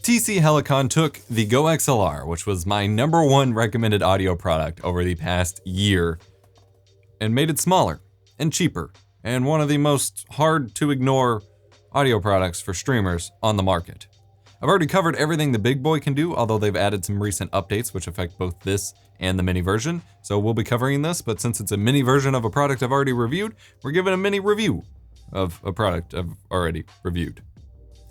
TC-Helicon took the GoXLR, which was my #1 recommended audio product over the past year, and made it smaller and cheaper, and one of the most hard to ignore audio products for streamers on the market. I've already covered everything the big boy can do, although they've added some recent updates which affect both this and the mini version, so we'll be covering this, but since it's a mini version of a product I've already reviewed, we're giving a mini review of a product I've already reviewed.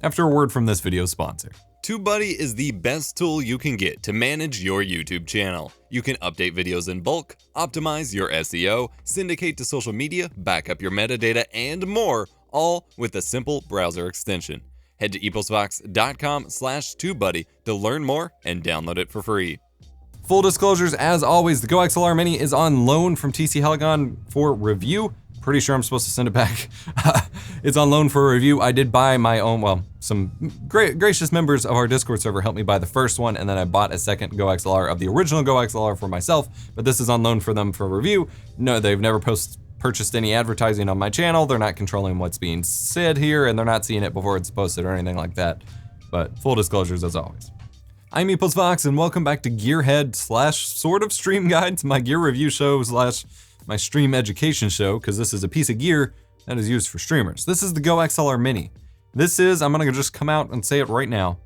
After a word from this video's sponsor. TubeBuddy is the best tool you can get to manage your YouTube channel. You can update videos in bulk, optimize your SEO, syndicate to social media, back up your metadata, and more, all with a simple browser extension. Head to EposVox.com/TubeBuddy to learn more and download it for free. Full disclosures, as always, the GoXLR Mini is on loan from TC-Helicon for review. Pretty sure I'm supposed to send it back. It's on loan for a review. I did buy my own, well, some gracious members of our Discord server helped me buy the first one, and then I bought a second GoXLR of the original GoXLR for myself, but this is on loan for them for review. No, they've never purchased any advertising on my channel. They're not controlling what's being said here, and they're not seeing it before it's posted or anything like that. But full disclosures as always. I'm EposVox, and welcome back to Gearhead / sort of stream guides, my gear review show / my stream education show, because this is a piece of gear that is used for streamers. This is the GoXLR Mini. This is, I'm gonna just come out and say it right now,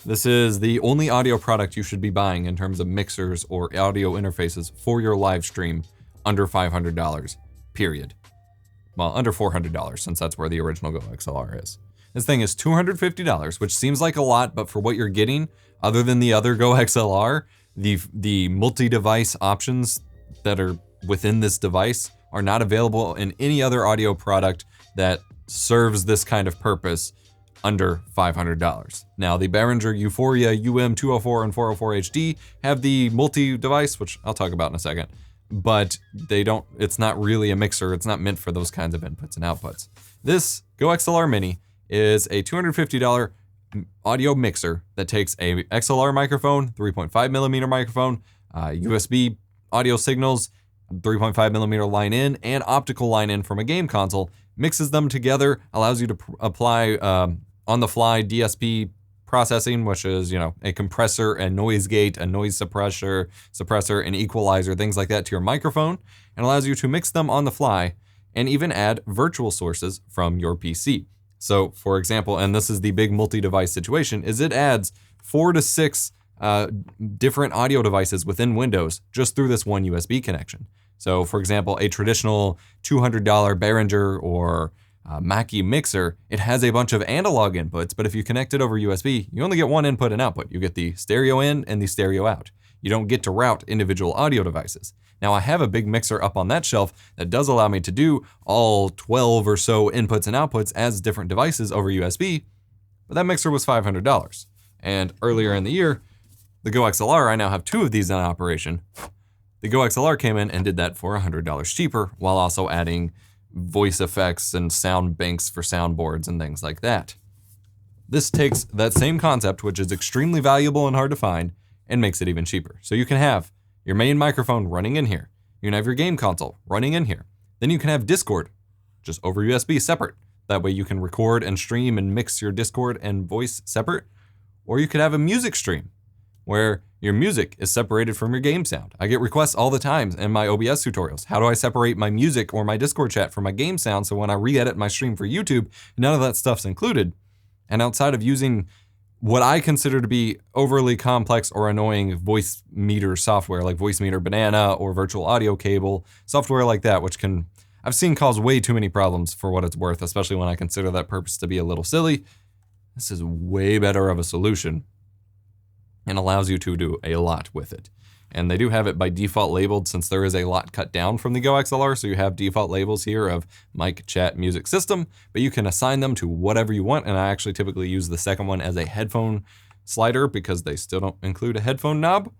this is the only audio product you should be buying in terms of mixers or audio interfaces for your live stream under $500, period. Well, under $400, since that's where the original GoXLR is. This thing is $250, which seems like a lot, but for what you're getting, other than the other GoXLR, the multi-device options that are within this device are not available in any other audio product that serves this kind of purpose under $500. Now, the Behringer Euphoria UM204 and 404 HD have the multi-device, which I'll talk about in a second, but they don't, it's not really a mixer. It's not meant for those kinds of inputs and outputs. This GoXLR Mini is a $250 audio mixer that takes a XLR microphone, 3.5mm microphone, USB audio signals, 3.5mm line in, and optical line in from a game console, mixes them together, allows you to apply on-the-fly DSP processing, which is, you know, a compressor, a noise gate, a noise suppressor, an equalizer, things like that to your microphone, and allows you to mix them on the fly and even add virtual sources from your PC. So, for example, and this is the big multi-device situation, is it adds 4 to 6 different audio devices within Windows just through this one USB connection. So, for example, a traditional $200 Behringer or Mackie mixer, it has a bunch of analog inputs, but if you connect it over USB, you only get one input and output. You get the stereo in and the stereo out. You don't get to route individual audio devices. Now, I have a big mixer up on that shelf that does allow me to do all 12 or so inputs and outputs as different devices over USB, but that mixer was $500. And earlier in the year, the GoXLR, I now have 2 of these in operation. The GoXLR came in and did that for $100 cheaper, while also adding voice effects and sound banks for soundboards and things like that. This takes that same concept, which is extremely valuable and hard to find, and makes it even cheaper. So you can have your main microphone running in here. You can have your game console running in here. Then you can have Discord, just over USB separate. That way you can record and stream and mix your Discord and voice separate. Or you could have a music stream, where your music is separated from your game sound. I get requests all the time in my OBS tutorials. How do I separate my music or my Discord chat from my game sound so when I re-edit my stream for YouTube, none of that stuff's included? And outside of using what I consider to be overly complex or annoying voice meter software like Voice Meter Banana or virtual audio cable, software like that, which I've seen cause way too many problems for what it's worth, especially when I consider that purpose to be a little silly. This is way better of a solution and allows you to do a lot with it. And they do have it by default labeled, since there is a lot cut down from the GoXLR, so you have default labels here of mic, chat, music system, but you can assign them to whatever you want, and I actually typically use the second one as a headphone slider because they still don't include a headphone knob.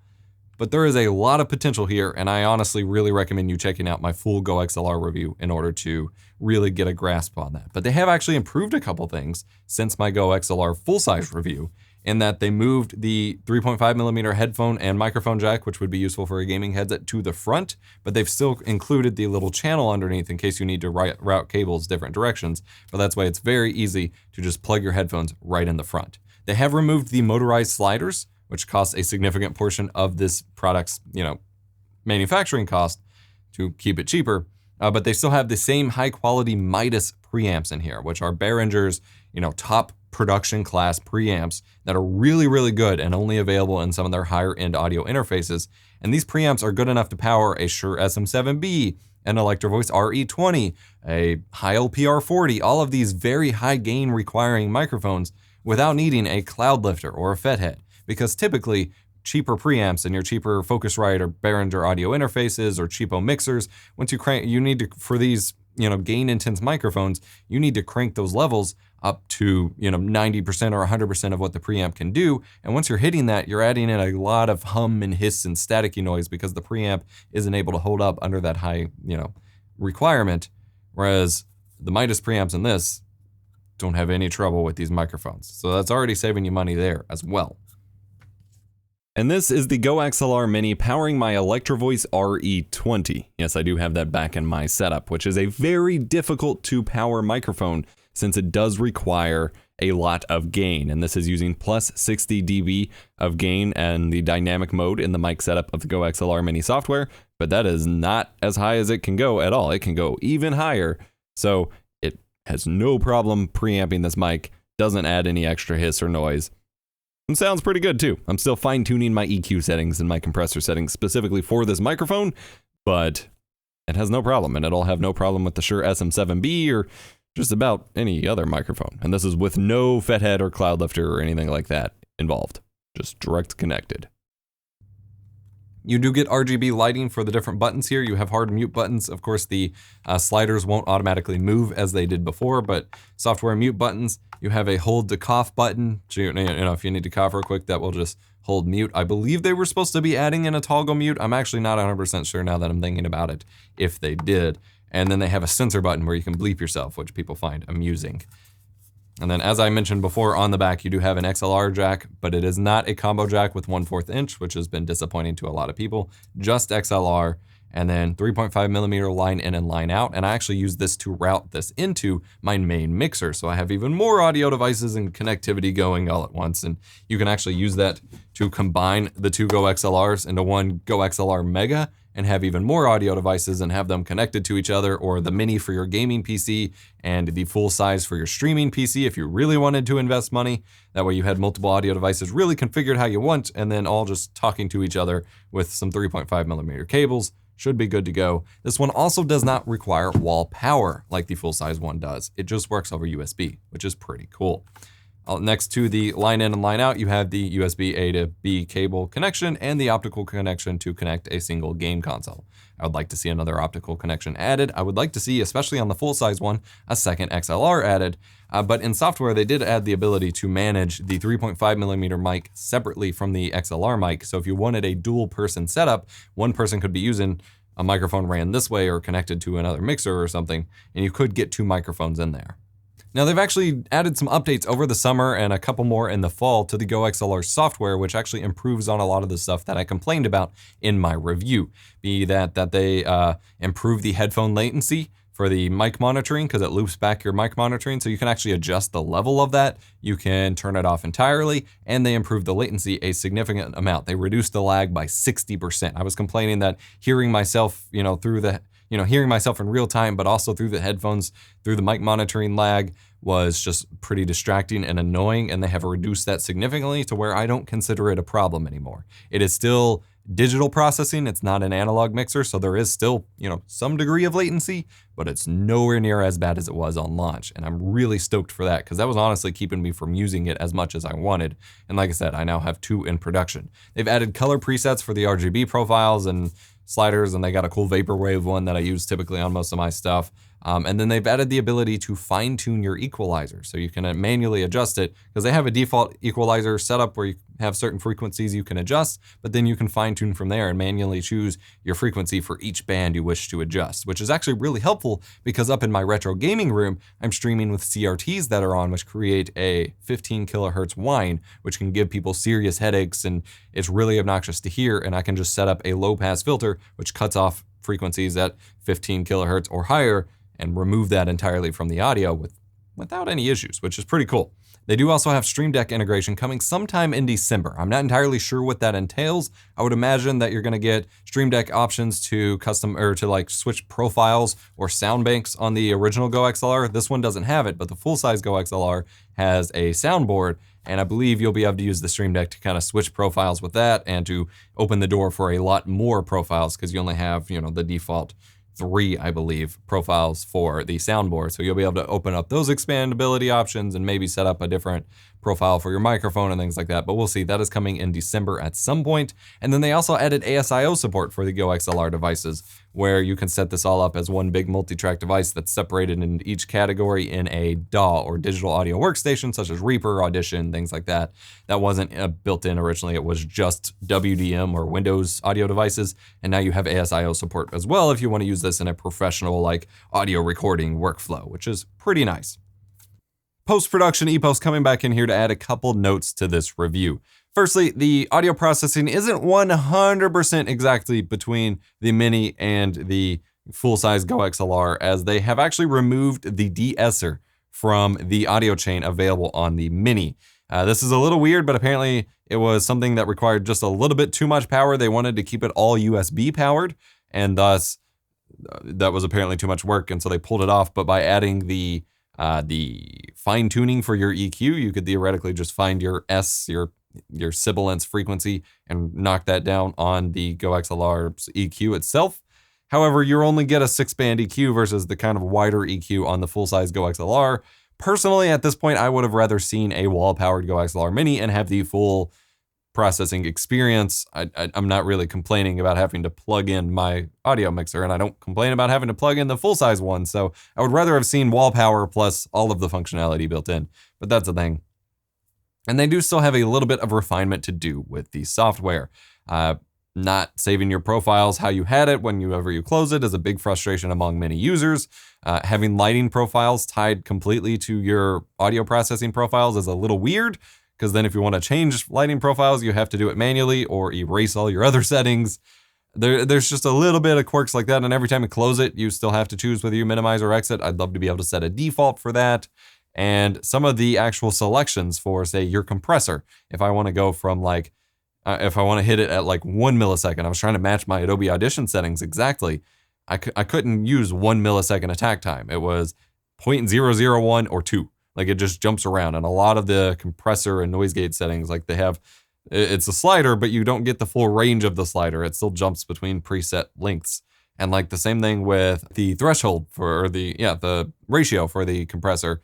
But there is a lot of potential here, and I honestly really recommend you checking out my full GoXLR review in order to really get a grasp on that. But they have actually improved a couple things since my GoXLR full-size review, in that they moved the 3.5mm headphone and microphone jack, which would be useful for a gaming headset, to the front, but they've still included the little channel underneath in case you need to route cables different directions. But that's why it's very easy to just plug your headphones right in the front. They have removed the motorized sliders, which costs a significant portion of this product's, manufacturing cost to keep it cheaper. But they still have the same high quality Mitos preamps in here, which are Behringer's, top production class preamps that are really, really good and only available in some of their higher end audio interfaces. And these preamps are good enough to power a Shure SM7B, an Electrovoice RE20, a Heil PR40, all of these very high gain requiring microphones without needing a cloud lifter or a FET because typically cheaper preamps and your cheaper Focusrite or Behringer audio interfaces or cheapo mixers, once you crank, you need to, for these, gain intense microphones, you need to crank those levels up to, 90% or 100% of what the preamp can do. And once you're hitting that, you're adding in a lot of hum and hiss and staticky noise because the preamp isn't able to hold up under that high, requirement. Whereas the Mitos preamps in this don't have any trouble with these microphones. So that's already saving you money there as well. And this is the GoXLR Mini powering my Electrovoice RE20. Yes, I do have that back in my setup, which is a very difficult to power microphone since it does require a lot of gain. And this is using plus 60 dB of gain and the dynamic mode in the mic setup of the GoXLR Mini software, but that is not as high as it can go at all. It can go even higher. So it has no problem preamping this mic, doesn't add any extra hiss or noise. And sounds pretty good too. I'm still fine tuning my EQ settings and my compressor settings specifically for this microphone, but it has no problem, and it'll have no problem with the Shure SM7B or just about any other microphone. And this is with no FET or cloud lifter or anything like that involved, just direct connected. You do get RGB lighting for the different buttons here. You have hard mute buttons. Of course, the sliders won't automatically move as they did before, but software mute buttons, you have a hold to cough button. So, if you need to cough real quick, that will just hold mute. I believe they were supposed to be adding in a toggle mute. I'm actually not 100% sure now that I'm thinking about it, if they did. And then they have a censor button where you can bleep yourself, which people find amusing. And then as I mentioned before, on the back, you do have an XLR jack, but it is not a combo jack with 1/4 inch, which has been disappointing to a lot of people, just XLR, and then 3.5 millimeter line in and line out. And I actually use this to route this into my main mixer. So I have even more audio devices and connectivity going all at once. And you can actually use that to combine the two GoXLRs into one GoXLR Mega and have even more audio devices and have them connected to each other, or the Mini for your gaming PC and the full size for your streaming PC if you really wanted to invest money. That way you had multiple audio devices really configured how you want and then all just talking to each other with some 3.5 millimeter cables. Should be good to go. This one also does not require wall power like the full size one does. It just works over USB, which is pretty cool. Next to the line in and line out, you have the USB A to B cable connection and the optical connection to connect a single game console. I would like to see another optical connection added. I would like to see, especially on the full size one, a second XLR added. But in software, they did add the ability to manage the 3.5 millimeter mic separately from the XLR mic. So if you wanted a dual person setup, one person could be using a microphone ran this way or connected to another mixer or something, and you could get two microphones in there. Now they've actually added some updates over the summer and a couple more in the fall to the GoXLR software, which actually improves on a lot of the stuff that I complained about in my review. Be that they improve the headphone latency for the mic monitoring because it loops back your mic monitoring, so you can actually adjust the level of that. You can turn it off entirely, and they improved the latency a significant amount. They reduced the lag by 60%. I was complaining that hearing myself, hearing myself in real time, but also through the headphones, through the mic monitoring lag was just pretty distracting and annoying, and they have reduced that significantly to where I don't consider it a problem anymore. It is still digital processing, it's not an analog mixer, so there is still, some degree of latency, but it's nowhere near as bad as it was on launch, and I'm really stoked for that because that was honestly keeping me from using it as much as I wanted. And like I said, I now have two in production. They've added color presets for the RGB profiles and sliders, and they got a cool vaporwave one that I use typically on most of my stuff. And then they've added the ability to fine tune your equalizer. So you can manually adjust it because they have a default equalizer setup where you have certain frequencies you can adjust, but then you can fine tune from there and manually choose your frequency for each band you wish to adjust, which is actually really helpful because up in my retro gaming room, I'm streaming with CRTs that are on, which create a 15 kilohertz whine, which can give people serious headaches and it's really obnoxious to hear. And I can just set up a low pass filter, which cuts off frequencies at 15 kilohertz or higher and remove that entirely from the audio without any issues, which is pretty cool. They do also have Stream Deck integration coming sometime in December. I'm not entirely sure what that entails. I would imagine that you're going to get Stream Deck options to custom or to like switch profiles or sound banks on the original GoXLR. This one doesn't have it, but the full-size GoXLR has a soundboard, and I believe you'll be able to use the Stream Deck to kind of switch profiles with that and to open the door for a lot more profiles, because you only have, you know, the default 3, I believe, profiles for the soundboard. So you'll be able to open up those expandability options and maybe set up a different profile for your microphone and things like that. But we'll see. That is coming in December at some point. And then they also added ASIO support for the GoXLR devices, where you can set this all up as one big multi-track device that's separated in each category in a DAW or digital audio workstation, such as Reaper, Audition, things like that. That wasn't built in originally. It was just WDM or Windows audio devices. And now you have ASIO support as well if you want to use this in a professional like audio recording workflow, which is pretty nice. Post-production Epos coming back in here to add a couple notes to this review. Firstly, the audio processing isn't 100% exactly between the Mini and the full-size GoXLR, as they have actually removed the de-esser from the audio chain available on the Mini. This is a little weird, but apparently it was something that required just a little bit too much power. They wanted to keep it all USB powered, and thus that was apparently too much work, and so they pulled it off. But by adding the fine tuning for your EQ, you could theoretically just find your your sibilance frequency and knock that down on the GoXLR's EQ itself. However, you only get a 6-band EQ versus the kind of wider EQ on the full-size GoXLR. Personally, at this point, I would have rather seen a wall-powered GoXLR Mini and have the full processing experience. I'm not really complaining about having to plug in my audio mixer, and I don't complain about having to plug in the full-size one, so I would rather have seen wall power plus all of the functionality built in, but that's the thing. And they do still have a little bit of refinement to do with the software. Not saving your profiles how you had it whenever you close it is a big frustration among many users. Having lighting profiles tied completely to your audio processing profiles is a little weird, because then if you want to change lighting profiles, you have to do it manually or erase all your other settings. There's just a little bit of quirks like that, and every time you close it, you still have to choose whether you minimize or exit. I'd love to be able to set a default for that. And some of the actual selections for, say, your compressor, if I want to go from like, if I want to hit it at like 1 millisecond, I was trying to match my Adobe Audition settings exactly. I couldn't use 1 millisecond attack time. It was 0.001 or 2. Like, it just jumps around. And a lot of the compressor and noise gate settings, like they have, it's a slider, but you don't get the full range of the slider. It still jumps between preset lengths. And like the same thing with the threshold for the ratio for the compressor.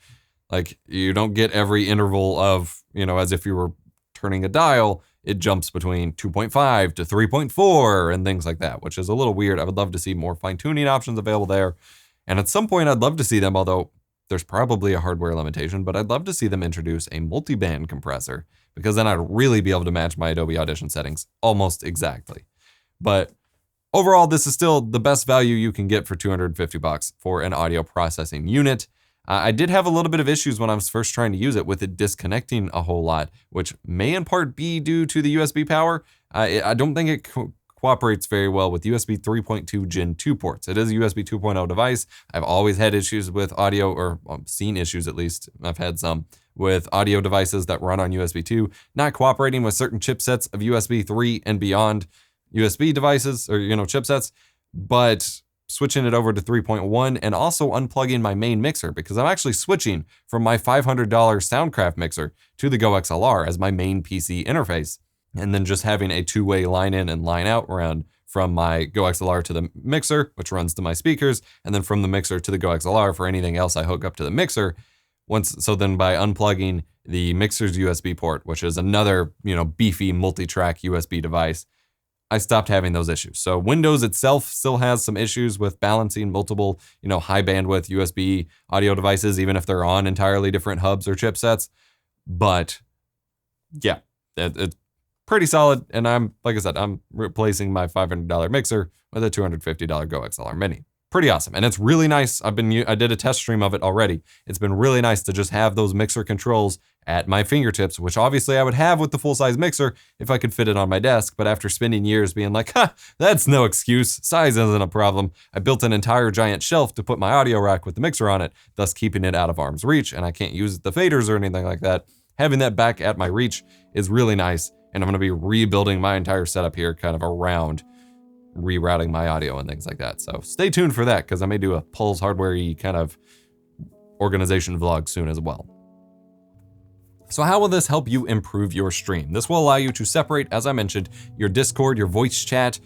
Like, you don't get every interval of, as if you were turning a dial. It jumps between 2.5 to 3.4 and things like that, which is a little weird. I would love to see more fine-tuning options available there. And at some point, I'd love to see them, although there's probably a hardware limitation, but I'd love to see them introduce a multi-band compressor, because then I'd really be able to match my Adobe Audition settings almost exactly. But overall, this is still the best value you can get for $250 for an audio processing unit. I did have a little bit of issues when I was first trying to use it with it disconnecting a whole lot, which may in part be due to the USB power. I don't think it cooperates very well with USB 3.2 Gen 2 ports. It is a USB 2.0 device. I've always had issues with audio, or seen issues at least, I've had some, with audio devices that run on USB 2, not cooperating with certain chipsets of USB 3 and beyond USB devices, or, chipsets, but switching it over to 3.1 and also unplugging my main mixer, because I'm actually switching from my $500 Soundcraft mixer to the GoXLR as my main PC interface, and then just having a two-way line in and line out around from my GoXLR to the mixer, which runs to my speakers, and then from the mixer to the GoXLR for anything else I hook up to the mixer. So then by unplugging the mixer's USB port, which is another, beefy multi-track USB device, I stopped having those issues. So Windows itself still has some issues with balancing multiple, high bandwidth USB audio devices, even if they're on entirely different hubs or chipsets. But yeah, it's pretty solid. And like I said, I'm replacing my $500 mixer with a $250 GoXLR Mini. Pretty awesome. And it's really nice. I did a test stream of it already. It's been really nice to just have those mixer controls at my fingertips, which obviously I would have with the full-size mixer if I could fit it on my desk, but after spending years being like, that's no excuse, size isn't a problem, I built an entire giant shelf to put my audio rack with the mixer on it, thus keeping it out of arm's reach, and I can't use the faders or anything like that. Having that back at my reach is really nice, and I'm gonna be rebuilding my entire setup here kind of around rerouting my audio and things like that. So stay tuned for that, because I may do a Pulse hardware-y kind of organization vlog soon as well. So how will this help you improve your stream? This will allow you to separate, as I mentioned, your Discord, your voice chat,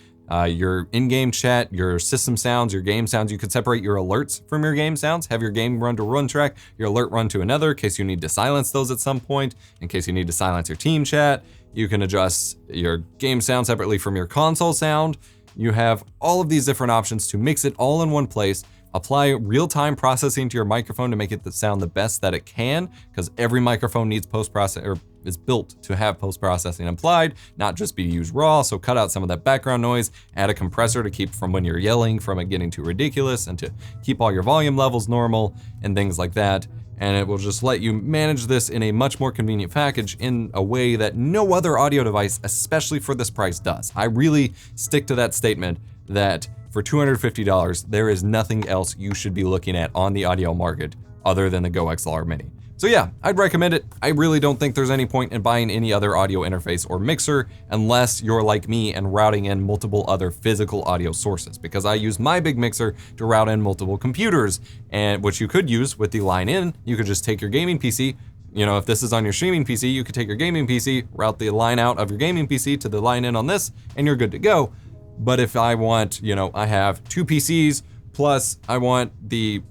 your in-game chat, your system sounds, your game sounds. You could separate your alerts from your game sounds, have your game run to one track, your alert run to another, in case you need to silence those at some point, in case you need to silence your team chat. You can adjust your game sound separately from your console sound. You have all of these different options to mix it all in one place. Apply real-time processing to your microphone to make it sound the best that it can, because every microphone needs post-processing, or is built to have post-processing applied, not just be used raw. So cut out some of that background noise, add a compressor to keep from when you're yelling from it getting too ridiculous, and to keep all your volume levels normal and things like that. And it will just let you manage this in a much more convenient package in a way that no other audio device, especially for this price, does. I really stick to that statement that for $250, there is nothing else you should be looking at on the audio market other than the GoXLR Mini. So yeah, I'd recommend it. I really don't think there's any point in buying any other audio interface or mixer unless you're like me and routing in multiple other physical audio sources, because I use my big mixer to route in multiple computers, and which you could use with the line in. You could just take your gaming PC, you know, if this is on your streaming PC, you could take your gaming PC, route the line out of your gaming PC to the line in on this, and you're good to go. But if I want, you know, I have two PCs, plus I want the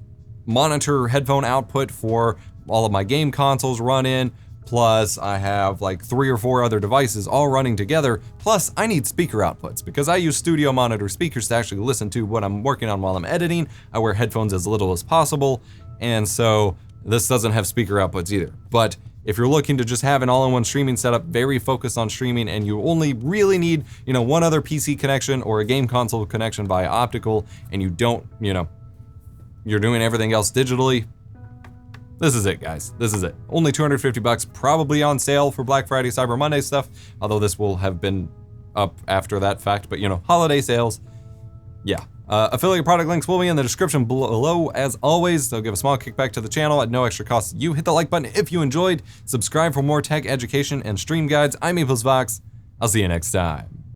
monitor headphone output for all of my game consoles run in, plus I have like 3 or 4 other devices all running together, plus I need speaker outputs because I use studio monitor speakers to actually listen to what I'm working on while I'm editing. I wear headphones as little as possible, and so this doesn't have speaker outputs either. But if you're looking to just have an all-in-one streaming setup, very focused on streaming, and you only really need, you know, one other PC connection or a game console connection via optical, and you don't, you know, you're doing everything else digitally, this is it, guys. This is it. Only $250, probably on sale for Black Friday, Cyber Monday stuff, although this will have been up after that fact, but you know, holiday sales, yeah. Affiliate product links will be in the description below as always. They'll give a small kickback to the channel at no extra cost to you. Hit the like button if you enjoyed. Subscribe for more tech education and stream guides. I'm EposVox. I'll see you next time.